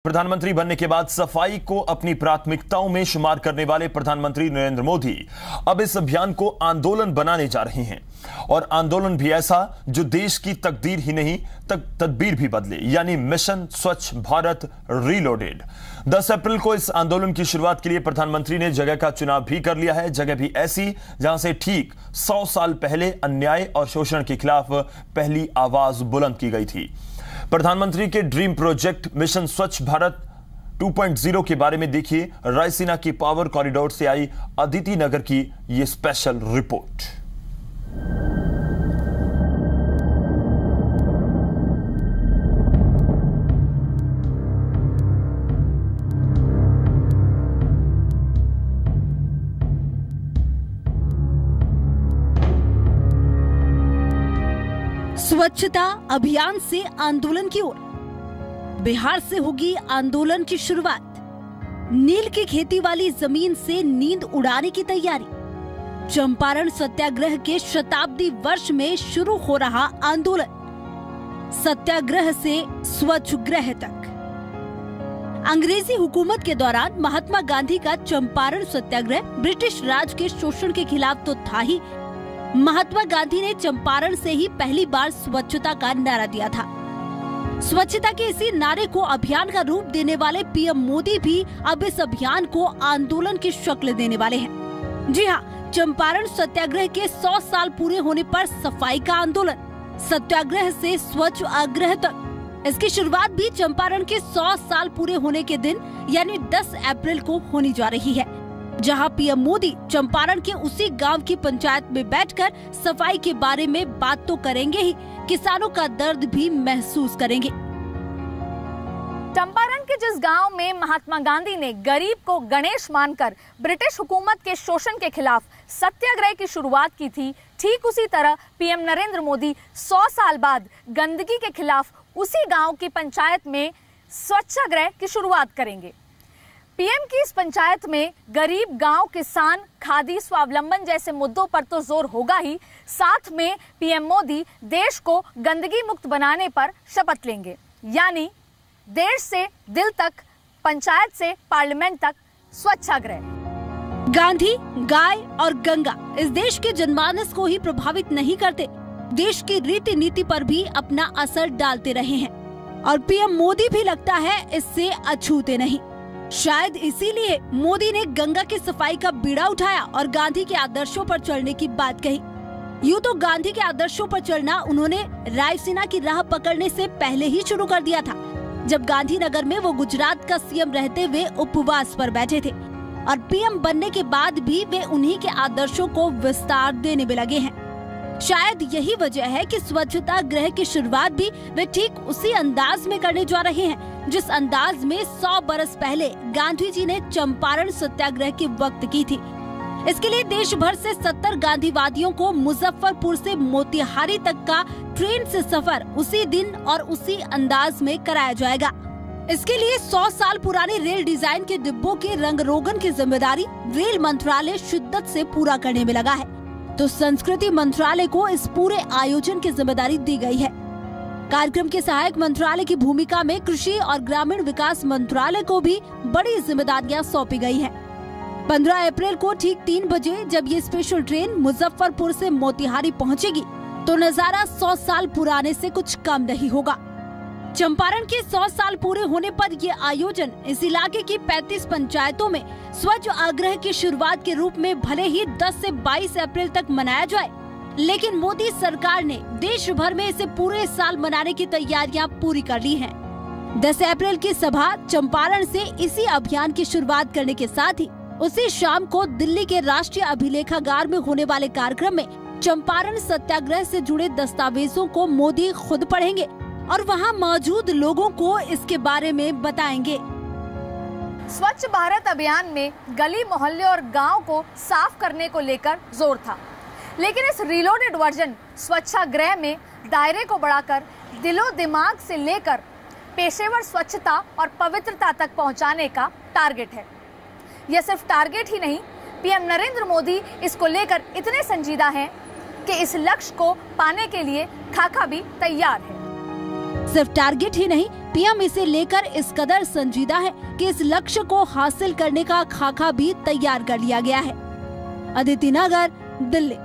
प्रधानमंत्री बनने के बाद सफाई को अपनी प्राथमिकताओं में शुमार करने वाले प्रधानमंत्री नरेंद्र मोदी अब इस अभियान को आंदोलन बनाने जा रहे हैं और आंदोलन भी ऐसा जो देश की तकदीर ही नहीं तदबीर भी बदले, यानी मिशन स्वच्छ भारत रीलोडेड। 10 अप्रैल को इस आंदोलन की शुरुआत के लिए प्रधानमंत्री ने जगह का चुनाव भी कर लिया है। जगह भी ऐसी जहां से ठीक 100 साल पहले अन्याय और शोषण के खिलाफ पहली आवाज बुलंद की गई थी। प्रधानमंत्री के ड्रीम प्रोजेक्ट मिशन स्वच्छ भारत 2.0 के बारे में देखिए रायसीना की पावर कॉरिडोर से आई अदिति नगर की यह स्पेशल रिपोर्ट। स्वच्छता अभियान से आंदोलन की ओर, बिहार से होगी आंदोलन की शुरुआत। नील की खेती वाली जमीन से नींद उड़ाने की तैयारी। चंपारण सत्याग्रह के शताब्दी वर्ष में शुरू हो रहा आंदोलन, सत्याग्रह से स्वच्छ ग्रह तक। अंग्रेजी हुकूमत के दौरान महात्मा गांधी का चंपारण सत्याग्रह ब्रिटिश राज के शोषण के खिलाफ तो था ही, महात्मा गांधी ने चंपारण से ही पहली बार स्वच्छता का नारा दिया था। स्वच्छता के इसी नारे को अभियान का रूप देने वाले पीएम मोदी भी अब इस अभियान को आंदोलन की शक्ल देने वाले हैं। जी हाँ, चंपारण सत्याग्रह के 100 साल पूरे होने पर सफाई का आंदोलन, सत्याग्रह से स्वच्छ आग्रह तक। इसकी शुरुआत भी चंपारण के 100 साल पूरे होने के दिन यानी 10 अप्रैल को होने जा रही है, जहां पीएम मोदी चंपारण के उसी गांव की पंचायत में बैठकर सफाई के बारे में बात तो करेंगे ही, किसानों का दर्द भी महसूस करेंगे। चंपारण के जिस गांव में महात्मा गांधी ने गरीब को गणेश मानकर ब्रिटिश हुकूमत के शोषण के खिलाफ सत्याग्रह की शुरुआत की थी, ठीक उसी तरह पीएम नरेंद्र मोदी 100 साल बाद गंदगी के खिलाफ उसी गांव की पंचायत में स्वच्छाग्रह की शुरुआत करेंगे। पीएम की इस पंचायत में गरीब, गांव, किसान, खादी, स्वावलंबन जैसे मुद्दों पर तो जोर होगा ही, साथ में पीएम मोदी देश को गंदगी मुक्त बनाने पर शपथ लेंगे, यानी देश से दिल तक, पंचायत से पार्लियामेंट तक स्वच्छाग्रह। गांधी, गाय और गंगा इस देश के जनमानस को ही प्रभावित नहीं करते, देश की रीति नीति पर भी अपना असर डालते रहे हैं और पीएम मोदी भी लगता है इससे अछूते नहीं। शायद इसीलिए मोदी ने गंगा की सफाई का बीड़ा उठाया और गांधी के आदर्शों पर चलने की बात कही। यूँ तो गांधी के आदर्शों पर चलना उन्होंने रायसीना की राह पकड़ने से पहले ही शुरू कर दिया था, जब गांधीनगर में वो गुजरात का सीएम रहते हुए उपवास पर बैठे थे, और पीएम बनने के बाद भी वे उन्हीं के आदर्शों को विस्तार देने में लगे हैं। शायद यही वजह है कि स्वच्छता ग्रह की शुरुआत भी वे ठीक उसी अंदाज में करने जा रहे हैं जिस अंदाज में 100 बरस पहले गांधी जी ने चंपारण सत्याग्रह के वक्त की थी। इसके लिए देश भर से 70 गांधीवादियों को मुजफ्फरपुर से मोतिहारी तक का ट्रेन से सफर उसी दिन और उसी अंदाज में कराया जाएगा। इसके लिए 100 साल पुराने रेल डिजाइन के डिब्बों के रंग रोगन की जिम्मेदारी रेल मंत्रालय शिद्दत से पूरा करने में लगा है, तो संस्कृति मंत्रालय को इस पूरे आयोजन की जिम्मेदारी दी गई है। कार्यक्रम के सहायक मंत्रालय की भूमिका में कृषि और ग्रामीण विकास मंत्रालय को भी बड़ी जिम्मेदारियां सौंपी गई हैं। 15 अप्रैल को ठीक 3 बजे जब ये स्पेशल ट्रेन मुजफ्फरपुर से मोतिहारी पहुंचेगी, तो नजारा 100 साल पुराने से कुछ कम नहीं होगा। चंपारण के 100 साल पूरे होने पर यह आयोजन इस इलाके की 35 पंचायतों में स्वच्छ आग्रह की शुरुआत के रूप में भले ही 10 से 22 अप्रैल तक मनाया जाए, लेकिन मोदी सरकार ने देश भर में इसे पूरे साल मनाने की तैयारियां पूरी कर ली हैं। 10 अप्रैल की सभा चंपारण से इसी अभियान की शुरुआत करने के साथ ही उसी शाम को दिल्ली के राष्ट्रीय अभिलेखागार में होने वाले कार्यक्रम में चंपारण सत्याग्रह से जुड़े दस्तावेजों को मोदी खुद पढ़ेंगे और वहां मौजूद लोगों को इसके बारे में बताएंगे। स्वच्छ भारत अभियान में गली, मोहल्ले और गांव को साफ करने को लेकर जोर था, लेकिन इस रीलोडेड वर्जन स्वच्छाग्रह में दायरे को बढ़ाकर दिलो दिमाग से लेकर पेशेवर स्वच्छता और पवित्रता तक पहुंचाने का टारगेट है। यह सिर्फ टारगेट ही नहीं, पीएम नरेंद्र मोदी इसको लेकर इतने संजीदा हैं कि इस लक्ष्य को पाने के लिए खाका भी तैयार है। सिर्फ टारगेट ही नहीं, पीएम इसे लेकर इस कदर संजीदा है कि इस लक्ष्य को हासिल करने का खाका भी तैयार कर लिया गया है। अदिति नगर, दिल्ली।